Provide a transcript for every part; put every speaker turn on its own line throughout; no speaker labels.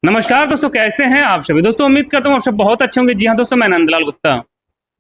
नमस्कार दोस्तों, कैसे हैं आप सभी। दोस्तों उम्मीद करता हूँ आप सब बहुत अच्छे होंगे। जी हाँ दोस्तों, मैं नंदलाल गुप्ता।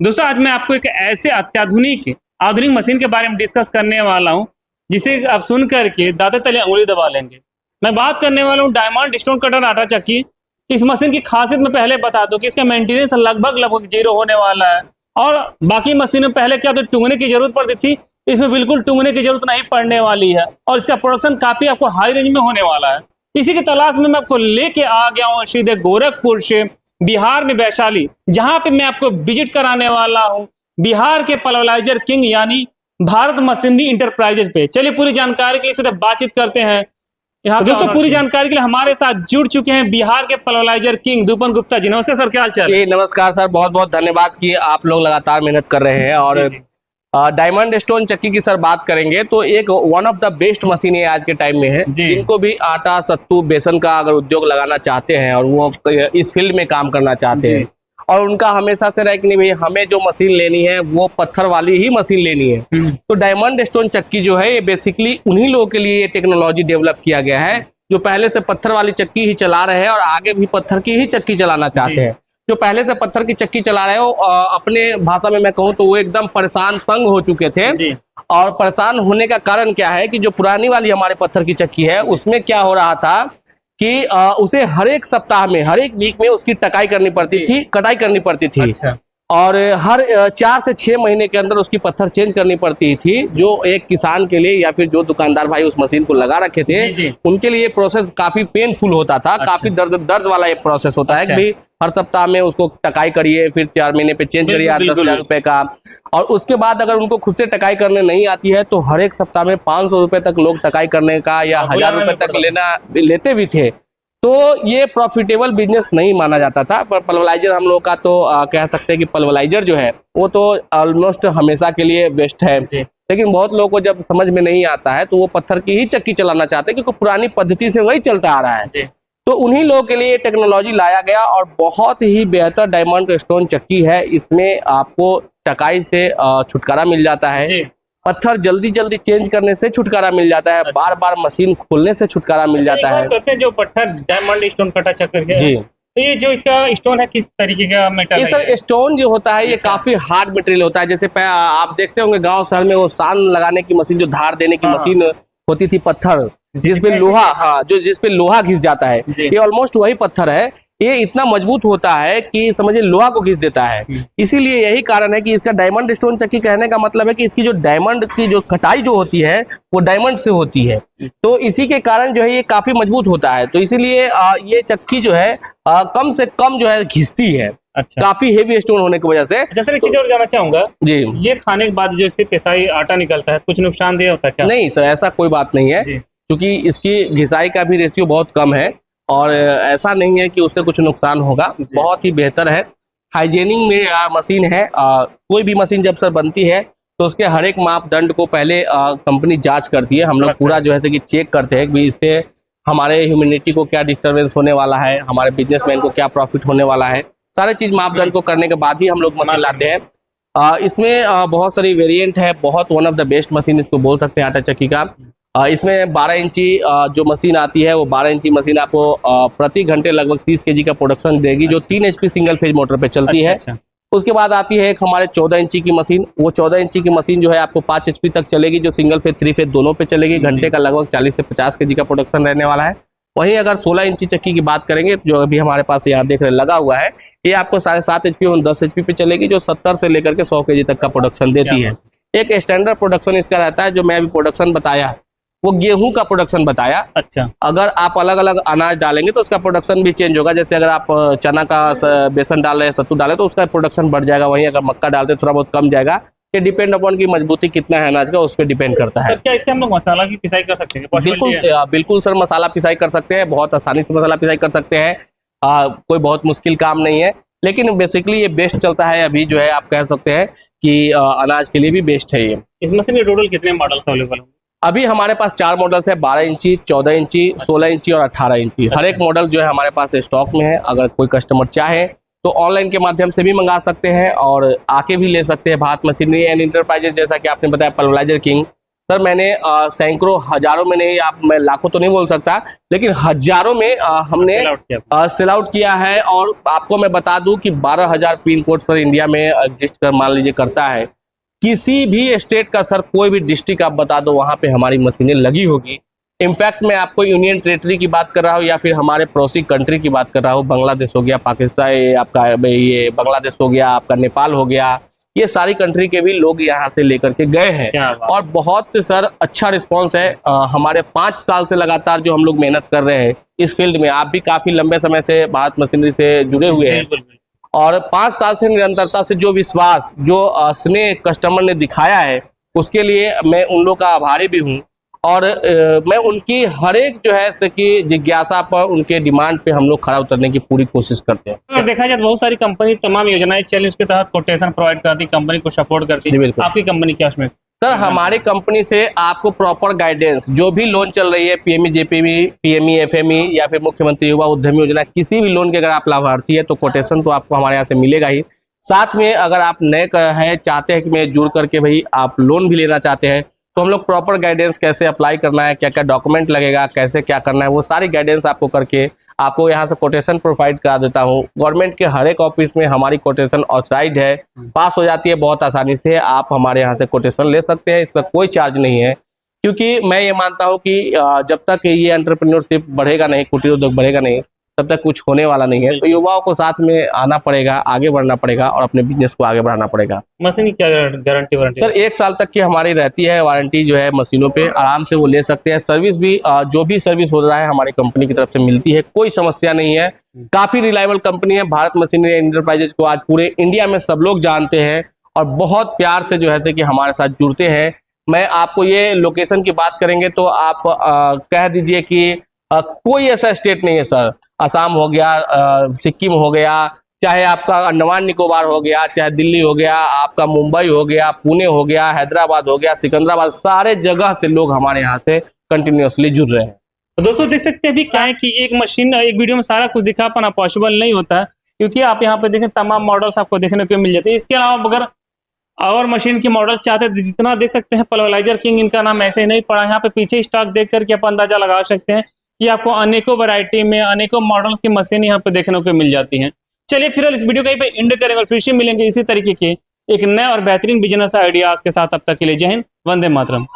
दोस्तों आज मैं आपको एक ऐसे अत्याधुनिक आधुनिक मशीन के बारे में डिस्कस करने वाला हूँ जिसे आप सुन करके दांतों तले उंगली दबा लेंगे। मैं बात करने वाला हूँ डायमंड स्टोन कटर आटा चक्की। इस मशीन की खासियत मैं पहले बता दूं कि इसका मेंटेनेंस लगभग जीरो होने वाला है। और बाकी मशीनों में पहले क्या तो टूंगने की जरूरत पड़ती थी, इसमें बिल्कुल टूंगने की जरूरत नहीं पड़ने वाली है और इसका प्रोडक्शन काफी आपको हाई रेंज में होने वाला है। इसी की तलाश में मैं आपको लेके आ गया हूँ सीधे गोरखपुर से बिहार में वैशाली, जहां पे मैं आपको विजिट कराने वाला हूँ बिहार के पल्वराइजर किंग यानी भारत मशीनरी इंटरप्राइजेज पे। चलिए पूरी जानकारी के लिए सीधे बातचीत करते हैं। यहाँ दोस्तों पूरी जानकारी के लिए हमारे साथ जुड़ चुके हैं बिहार के पल्वराइजर किंग दूपन गुप्ता जी। नमस्ते सर, क्या हाल चाल है?
नमस्कार सर, बहुत बहुत धन्यवाद कि आप लोग लगातार मेहनत कर रहे हैं। और डायमंड स्टोन चक्की की सर बात करेंगे तो एक one of the best machine है आज के टाइम में है। जिनको भी आटा सत्तू बेसन का अगर उद्योग लगाना चाहते हैं और वो इस फील्ड में काम करना चाहते हैं और उनका हमेशा से रहा कि नहीं भाई हमें जो मशीन लेनी है वो पत्थर वाली ही मशीन लेनी है, तो डायमंड स्टोन चक्की जो है ये बेसिकली उन्हीं लोगों के लिए ये टेक्नोलॉजी डेवलप किया गया है जो पहले से पत्थर वाली चक्की ही चला रहे हैं और आगे भी पत्थर की ही चक्की चलाना चाहते हैं। जो पहले से पत्थर की चक्की चला रहे हो अपने भाषा में मैं कहूँ तो वो एकदम परेशान तंग हो चुके थे। और परेशान होने का कारण क्या है कि जो पुरानी वाली हमारे पत्थर की चक्की है उसमें क्या हो रहा था कि उसे हर एक सप्ताह में हर एक वीक में उसकी टकाई करनी पड़ती थी, कटाई करनी पड़ती थी। अच्छा। और हर 4 से 6 महीने के अंदर उसकी पत्थर चेंज करनी पड़ती थी। जो एक किसान के लिए या फिर जो दुकानदार भाई उस मशीन को लगा रखे थे उनके लिए प्रोसेस काफी पेनफुल होता था। अच्छा। काफी दर्द वाला ये प्रोसेस होता है कि भाई हर सप्ताह में उसको टकाई करिए, फिर 4 महीने पे चेंज करिए 8-10 रुपए का। और उसके बाद अगर उनको खुद से टकाई करने नहीं आती है तो हर एक सप्ताह में 500 रुपए तक लोग टकाई करने का या 1000 रुपए तक लेते भी थे। तो ये प्रॉफिटेबल बिजनेस नहीं माना जाता था। पर पल्वराइजर हम लोग का तो कह सकते हैं कि पल्वराइजर जो है वो तो ऑलमोस्ट हमेशा के लिए बेस्ट है। लेकिन बहुत लोगों को जब समझ में नहीं आता है तो वो पत्थर की ही चक्की चलाना चाहते हैं क्योंकि पुरानी पद्धति से वही चलता आ रहा है। तो उन्हीं लोगों के लिए टेक्नोलॉजी लाया गया और बहुत ही बेहतर डायमंड स्टोन चक्की है। इसमें आपको टकाई से छुटकारा मिल जाता है, पत्थर जल्दी चेंज करने से छुटकारा मिल जाता है। अच्छा। बार बार मशीन खोलने से छुटकारा मिल जाता है। करते हैं जो पत्थर डायमंड स्टोन कटा चक्कर है जी, तो ये जो इसका स्टोन है किस तरीके का मेटल है? सर स्टोन जो होता है ये काफी हार्ड मटेरियल होता है। जैसे आप देखते होंगे गांव शहर में वो सान लगाने की मशीन, जो धार देने की मशीन होती थी, पत्थर जिसपे लोहा जिसपे लोहा घिस जाता है, ये ऑलमोस्ट वही पत्थर है। ये इतना मजबूत होता है कि समझिए लोहा को घिस देता है। इसीलिए यही कारण है कि इसका डायमंड स्टोन चक्की कहने का मतलब है कि इसकी जो डायमंड की जो कटाई जो होती है वो डायमंड से होती है। तो इसी के कारण जो है ये काफी मजबूत होता है। तो इसीलिए ये चक्की जो है कम से कम जो है घिसती है। अच्छा। काफी हेवी स्टोन होने की वजह से। जैसे एक चीज और जानना चाहूंगा जी, ये खाने के बाद जो इससे पिसाई आटा निकलता है कुछ नुकसानदेह होता है क्या? नहीं सर, ऐसा कोई बात नहीं है क्योंकि इसकी घिसाई का भी रेशियो बहुत कम है और ऐसा नहीं है कि उससे कुछ नुकसान होगा। बहुत ही बेहतर है, हाइजेनिक में मशीन है। कोई भी मशीन जब सर बनती है तो उसके हर एक मापदंड को पहले कंपनी जांच करती है। हम लोग पूरा जो है कि चेक करते हैं कि इससे हमारे ह्यूमैनिटी को क्या डिस्टर्बेंस होने वाला है, हमारे बिजनेसमैन को क्या प्रॉफिट होने वाला है। सारे चीज मापदंड को करने के बाद ही हम लोग मशीन लाते हैं। इसमें बहुत सारी वेरिएंट है, बहुत one of the best machine इसको बोल सकते हैं आटा चक्की का। इसमें 12 इंची जो मशीन आती है वो 12 इंची मशीन आपको प्रति घंटे लगभग 30 केजी का प्रोडक्शन देगी, जो 3 HP सिंगल फेज मोटर पे चलती है। अच्छा। उसके बाद आती है एक हमारे 14 इंची की मशीन। वो 14 इंची की मशीन जो है आपको 5 HP तक चलेगी, जो सिंगल फेज 3 फेज दोनों पे चलेगी। घंटे का लगभग 40 से 50 केजी का प्रोडक्शन रहने वाला है। वहीं अगर 16 इंची चक्की की बात करेंगे जो अभी हमारे पास यहाँ देख रहे लगा हुआ है, ये आपको 7.5 HP और 10 HP पे चलेगी, जो 70 से लेकर के 100 केजी तक का प्रोडक्शन देती है। एक स्टैंडर्ड प्रोडक्शन इसका रहता है। जो मैं अभी प्रोडक्शन बताया वो गेहूं का प्रोडक्शन बताया। अच्छा। अगर आप अलग अलग अनाज डालेंगे तो उसका प्रोडक्शन भी चेंज होगा। जैसे अगर आप चना का बेसन डाल रहे हैं, सत्तू डाले तो उसका प्रोडक्शन बढ़ जाएगा। वहीं अगर मक्का डालते थोड़ा बहुत कम जाएगा। ये डिपेंड अपॉन की मजबूती कितना है अनाज का, उस पर डिपेंड करता है। क्या इससे हम लोग मसाला की पिसाई कर सकते हैं? बिल्कुल सर, मसाला पिसाई कर सकते हैं। बहुत आसानी से मसाला पिसाई कर सकते हैं। कोई बहुत मुश्किल काम नहीं है। लेकिन बेसिकली ये बेस्ट चलता है अभी, जो है आप कह सकते हैं कि अनाज के लिए भी बेस्ट है ये। इस मशीन में टोटल कितने मॉडल्स अवेलेबल हैं? अभी हमारे पास 4 मॉडल्स है, 12 इंची, 14 इंची, 16 इंची और 18 इंची। हर एक मॉडल जो है हमारे पास स्टॉक में है। अगर कोई कस्टमर चाहे तो ऑनलाइन के माध्यम से भी मंगा सकते हैं और आके भी ले सकते हैं। भारत मशीनरी एंड इंटरप्राइजेज, जैसा कि आपने बताया, पल्वराइजर किंग सर मैंने सैकड़ों हजारों में नहीं, आप मैं लाखों तो नहीं बोल सकता, लेकिन हजारों में हमने सेल आउट किया है। और आपको मैं बता दूं कि 12,000 पिन कोड सर इंडिया में एग्जिस्ट कर मान लीजिए करता है। किसी भी स्टेट का सर कोई भी डिस्ट्रिक्ट आप बता दो वहां पे हमारी मशीनें लगी होगी। इनफैक्ट मैं आपको यूनियन टेरिटरी की बात कर रहा हूँ या फिर हमारे पड़ोसी कंट्री की बात कर रहा हूँ, बांग्लादेश हो गया, पाकिस्तान, आपका ये बांग्लादेश हो गया, आपका नेपाल हो गया, ये सारी कंट्री के भी लोग यहाँ से लेकर के गए हैं और बहुत सर अच्छा रिस्पांस है। हमारे 5 साल से लगातार जो हम लोग मेहनत कर रहे हैं इस फील्ड में, आप भी काफी लंबे समय से भारत मशीनरी से जुड़े हुए हैं और 5 साल से निरंतरता से जो विश्वास, जो स्नेह कस्टमर ने दिखाया है उसके लिए मैं उन लोग का आभारी भी हूँ। और मैं उनकी हर एक जो है कि जिज्ञासा पर, उनके डिमांड पे हम लोग खरा उतरने की पूरी कोशिश करते हैं।
अगर देखा जाए तो बहुत सारी कंपनी तमाम योजनाएं चली, उसके तहत कोटेशन प्रोवाइड करती, कंपनी को सपोर्ट करती है। आपकी कंपनी क्या उसमें?
सर हमारी कंपनी से आपको प्रॉपर गाइडेंस, जो भी लोन चल रही है, पीएमई, जेपीवी, पीएमई, एफएमई या फिर मुख्यमंत्री युवा उद्यमी योजना, किसी भी लोन के अगर आप लाभार्थी है तो कोटेशन तो आपको हमारे यहाँ से मिलेगा ही। साथ में अगर आप नए हैं, चाहते हैं कि मैं जुड़ करके भाई आप लोन भी लेना चाहते हैं, तो हम लोग प्रॉपर गाइडेंस, कैसे अप्लाई करना है, क्या क्या डॉक्यूमेंट लगेगा, कैसे क्या करना है, वो सारी गाइडेंस आपको करके आपको यहाँ से कोटेशन प्रोवाइड करा देता हूँ। गवर्नमेंट के हर एक ऑफिस में हमारी कोटेशन ऑथराइज्ड है, पास हो जाती है बहुत आसानी से। आप हमारे यहाँ से कोटेशन ले सकते हैं, इसका कोई चार्ज नहीं है, क्योंकि मैं ये मानता हूँ कि जब तक ये एंटरप्रेन्योरशिप बढ़ेगा नहीं, कुटीर उद्योग बढ़ेगा नहीं, तब तक कुछ होने वाला नहीं है। तो युवाओं को साथ में आना पड़ेगा, आगे बढ़ना पड़ेगा और अपने बिजनेस को आगे बढ़ाना पड़ेगा।
मशीन की क्या गारंटी वारंटी?
सर 1 साल तक की हमारी रहती है वारंटी, जो है मशीनों पे आराम से वो ले सकते हैं। सर्विस भी जो भी सर्विस हो रहा है हमारी कंपनी की तरफ से मिलती है, कोई समस्या नहीं है। काफी रिलायबल कंपनी है। भारत मशीनरी एंटरप्राइजेज को आज पूरे इंडिया में सब लोग जानते हैं और बहुत प्यार से जो है कि हमारे साथ जुड़ते हैं। मैं आपको ये लोकेशन की बात करेंगे तो आप कह दीजिए कि कोई ऐसा स्टेट नहीं है सर, असम हो गया, सिक्किम हो गया, चाहे आपका अंडमान निकोबार हो गया, चाहे दिल्ली हो गया, आपका मुंबई हो गया, पुणे हो गया, हैदराबाद हो गया, सिकंदराबाद, सारे जगह से लोग हमारे यहाँ से कंटिन्यूअसली जुड़ रहे हैं।
तो दोस्तों देख सकते हैं अभी क्या है कि एक मशीन, एक वीडियो में सारा कुछ दिखा पाना पॉसिबल नहीं होता है, क्योंकि आप यहाँ पे देखें तमाम मॉडल्स आपको देखने को मिल जाते हैं। इसके अलावा अगर और मशीन की मॉडल चाहते हैं, जितना देख सकते हैं पल्वराइजर किंग, इनका नाम ऐसे ही नहीं पड़ा, यहाँ पे पीछे स्टॉक देख करके आप अंदाजा लगा सकते हैं कि आपको अनेकों वैरायटी में अनेकों मॉडल्स की मशीन यहाँ पे देखने को मिल जाती हैं। चलिए फिर इस वीडियो को यहीं पे एंड करेंगे और फिर से मिलेंगे इसी तरीके के एक नए और बेहतरीन बिजनेस आइडियाज के साथ। अब तक के लिए जय हिंद, वंदे मातरम।